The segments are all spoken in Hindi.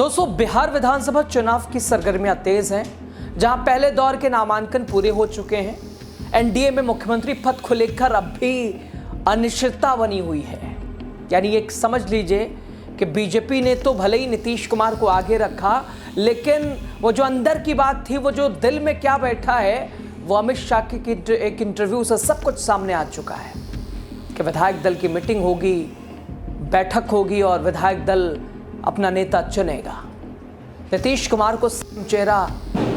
दोस्तों, बिहार विधानसभा चुनाव की सरगर्मियां तेज हैं, जहां पहले दौर के नामांकन पूरे हो चुके हैं। एनडीए में मुख्यमंत्री पद को लेकर अब भी अनिश्चितता बनी हुई है। यानी एक समझ लीजिए कि बीजेपी ने तो भले ही नीतीश कुमार को आगे रखा, लेकिन वो जो अंदर की बात थी, वो जो दिल में क्या बैठा है, वो अमित शाह की एक इंटरव्यू से सब कुछ सामने आ चुका है कि विधायक दल की मीटिंग होगी, बैठक होगी और विधायक दल अपना नेता चुनेगा। नीतीश कुमार को चेहरा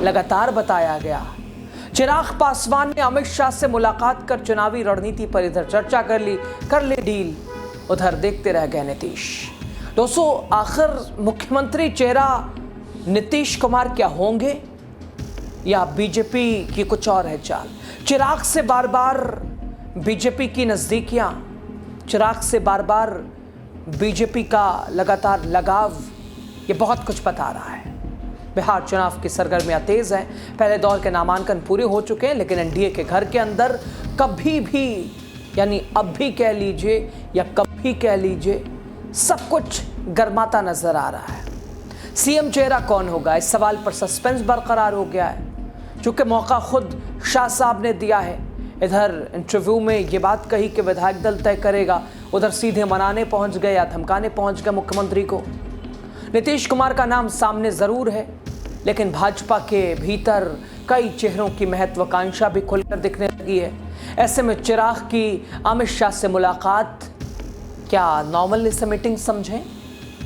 लगातार बताया गया। चिराग पासवान ने अमित शाह से मुलाकात कर चुनावी रणनीति पर इधर चर्चा कर ली डील, उधर देखते रह गए नीतीश। दोस्तों, आखिर मुख्यमंत्री चेहरा नीतीश कुमार क्या होंगे या बीजेपी की कुछ और है चाल? चिराग से बार बार बीजेपी की नजदीकियां, चिराग से बार बार बीजेपी का लगातार लगाव, ये बहुत कुछ बता रहा है। बिहार चुनाव की सरगर्मियां तेज हैं। पहले दौर के नामांकन पूरे हो चुके हैं, लेकिन एनडीए के घर के अंदर कभी भी, यानी अब भी कह लीजिए या कभी कह लीजिए, सब कुछ गर्माता नजर आ रहा है। सीएम चेहरा कौन होगा, इस सवाल पर सस्पेंस बरकरार हो गया है, चूंकि मौका खुद शाह साहब ने दिया है। इधर इंटरव्यू में ये बात कही कि विधायक दल तय करेगा, उधर सीधे मनाने पहुंच गए या धमकाने पहुंच गए मुख्यमंत्री को। नीतीश कुमार का नाम सामने जरूर है, लेकिन भाजपा के भीतर कई चेहरों की महत्वाकांक्षा भी खुलकर दिखने लगी है। ऐसे में चिराग की अमित शाह से मुलाकात क्या नॉर्मल से मीटिंग समझें,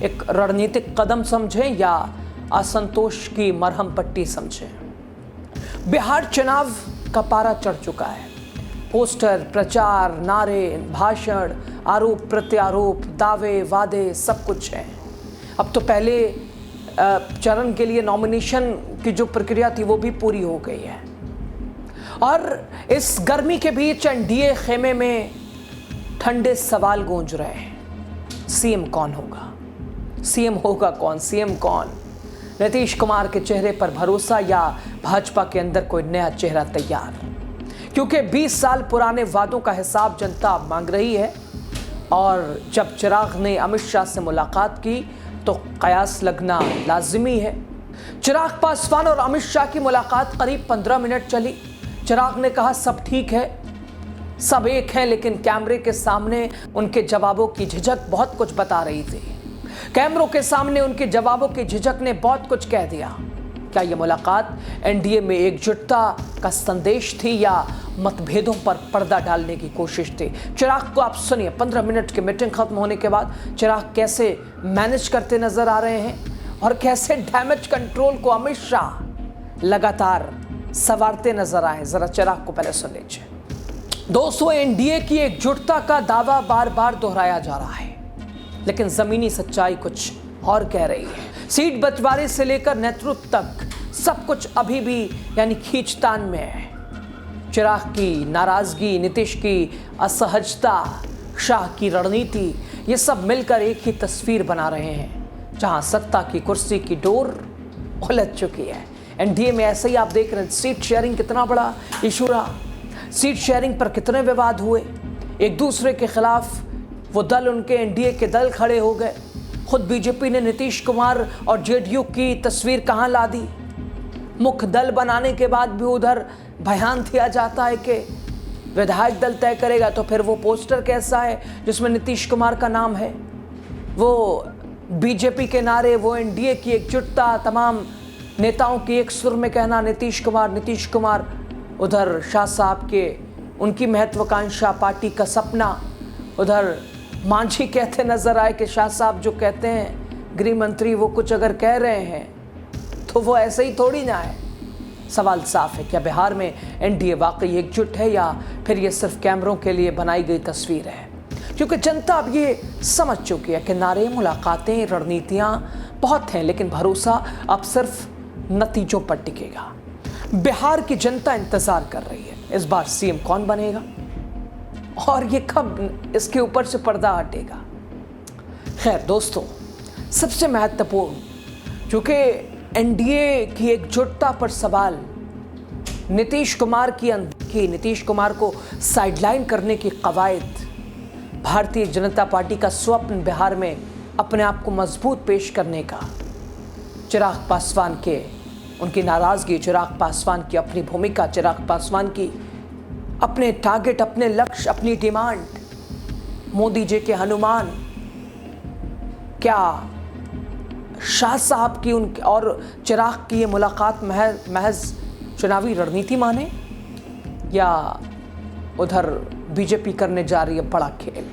एक रणनीतिक कदम समझें या असंतोष की मरहम पट्टी समझें? बिहार चुनाव का पारा चढ़ चुका है। पोस्टर, प्रचार, नारे, भाषण, आरोप प्रत्यारोप, दावे वादे, सब कुछ है। अब तो पहले चरण के लिए नॉमिनेशन की जो प्रक्रिया थी वो भी पूरी हो गई है। और इस गर्मी के बीच एनडीए खेमे में ठंडे सवाल गूंज रहे हैं। सीएम कौन होगा? सीएम होगा कौन? सीएम कौन? नीतीश कुमार के चेहरे पर भरोसा या भाजपा के अंदर कोई नया चेहरा तैयार? क्योंकि 20 साल पुराने वादों का हिसाब जनता मांग रही है। और जब चिराग ने अमित शाह से मुलाकात की तो कयास लगना लाजिमी है। चिराग पासवान और अमित शाह की मुलाकात करीब 15 मिनट चली। चिराग ने कहा सब ठीक है, सब एक है, लेकिन कैमरे के सामने उनके जवाबों की झिझक बहुत कुछ बता रही थी। कैमरों के सामने उनके जवाबों की झिझक ने बहुत कुछ कह दिया। क्या यह मुलाकात एनडीए में एकजुटता का संदेश थी या मतभेदों पर पर्दा डालने की कोशिश थी? चिराग को आप सुनिए। 15 मिनट की मीटिंग खत्म होने के बाद चिराग कैसे मैनेज करते नजर आ रहे हैं और कैसे डैमेज कंट्रोल को अमित शाह लगातार संवारते नजर आए। जरा चिराग को पहले सुन लीजिए। दोस्तों, एनडीए की एकजुटता का दावा बार बार दोहराया जा रहा है, लेकिन जमीनी सच्चाई कुछ और कह रही है। सीट बंटवारे से लेकर नेतृत्व तक सब कुछ अभी भी यानी खींचतान में है। चिराग की नाराजगी, नीतीश की असहजता, शाह की रणनीति, ये सब मिलकर एक ही तस्वीर बना रहे हैं, जहां सत्ता की कुर्सी की डोर उलझ चुकी है। एनडीए में ऐसे ही आप देख रहे हैं, सीट शेयरिंग कितना बड़ा इशू रहा। सीट शेयरिंग पर कितने विवाद हुए, एक दूसरे के खिलाफ वो दल, उनके एनडीए के दल खड़े हो गए। खुद बीजेपी ने नीतीश कुमार और जेडीयू की तस्वीर कहां ला दी। मुख्य दल बनाने के बाद भी उधर बयान दिया जाता है कि विधायक दल तय करेगा, तो फिर वो पोस्टर कैसा है जिसमें नीतीश कुमार का नाम है? वो बीजेपी के नारे, वो एनडीए की एकजुटता, तमाम नेताओं की एक सुर में कहना नीतीश कुमार नीतीश कुमार। उधर शाह साहब के उनकी महत्वाकांक्षा, पार्टी का सपना। उधर मांझी कहते नजर आए कि शाह साहब जो कहते हैं गृह मंत्री, वो कुछ अगर कह रहे हैं तो वो ऐसे ही थोड़ी ना है। सवाल साफ है, क्या बिहार में एनडीए वाकई एकजुट है या फिर ये सिर्फ कैमरों के लिए बनाई गई तस्वीर है? क्योंकि जनता अब ये समझ चुकी है कि नारे, मुलाकातें, रणनीतियां बहुत हैं, लेकिन भरोसा अब सिर्फ नतीजों पर टिकेगा। बिहार की जनता इंतजार कर रही है, इस बार सीएम कौन बनेगा और ये कब इसके ऊपर से पर्दा हटेगा। खैर दोस्तों, सबसे महत्वपूर्ण, चूंकि एनडीए की एकजुटता पर सवाल, नीतीश कुमार की नीतीश कुमार को साइडलाइन करने की कवायद, भारतीय जनता पार्टी का स्वप्न बिहार में अपने आप को मजबूत पेश करने का, चिराग पासवान के उनकी नाराज़गी, चिराग पासवान की अपनी भूमिका, चिराग पासवान की अपने टारगेट, अपने लक्ष्य, अपनी डिमांड, मोदी जी के हनुमान, क्या शाह साहब की उनकी और चिराग की ये मुलाकात महज चुनावी रणनीति माने, या उधर बीजेपी करने जा रही है बड़ा खेल?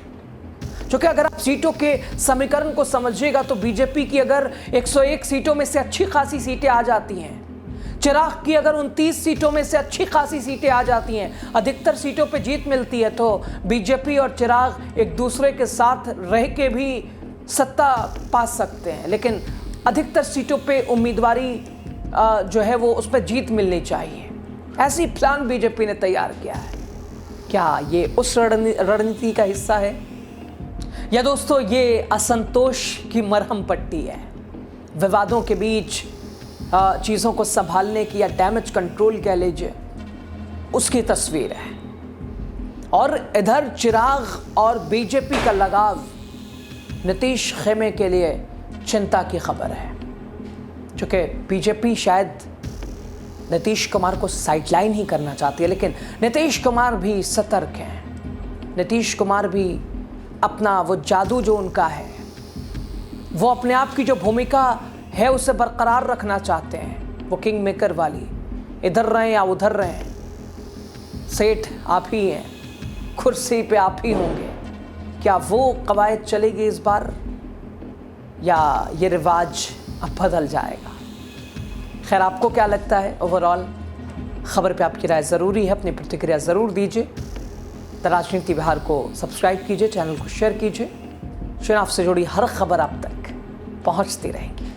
क्योंकि अगर आप सीटों के समीकरण को समझिएगा तो बीजेपी की अगर 101 सीटों में से अच्छी खासी सीटें आ जाती हैं, चिराग की अगर 29 सीटों में से अच्छी खासी सीटें आ जाती हैं, अधिकतर सीटों पे जीत मिलती है, तो बीजेपी और चिराग एक दूसरे के साथ रह के भी सत्ता पा सकते हैं। लेकिन अधिकतर सीटों पे उम्मीदवारी जो है वो उस पर जीत मिलनी चाहिए। ऐसी प्लान बीजेपी ने तैयार किया है। क्या ये उस रणनीति का हिस्सा है, या दोस्तों ये असंतोष की मरहम पट्टी है, विवादों के बीच चीज़ों को संभालने की, या डैमेज कंट्रोल कह लीजिए, उसकी तस्वीर है? और इधर चिराग और बीजेपी का लगाव नीतीश खेमे के लिए चिंता की खबर है, क्योंकि बीजेपी शायद नीतीश कुमार को साइडलाइन ही करना चाहती है, लेकिन नीतीश कुमार भी सतर्क हैं। नीतीश कुमार भी अपना वो जादू जो उनका है, वो अपने आप की जो भूमिका है उसे बरकरार रखना चाहते हैं, वो किंग मेकर वाली। इधर रहें या उधर रहें, सेठ आप ही हैं, कुर्सी पे आप ही होंगे। क्या वो कवायद चलेगी इस बार, या ये रिवाज अब बदल जाएगा? खैर, आपको क्या लगता है? ओवरऑल खबर पे आपकी राय ज़रूरी है, अपनी प्रतिक्रिया ज़रूर दीजिए। द राजनीति बिहार को सब्सक्राइब कीजिए, चैनल को शेयर कीजिए। चुनाव से जुड़ी हर खबर आप तक पहुंचती रहेगी।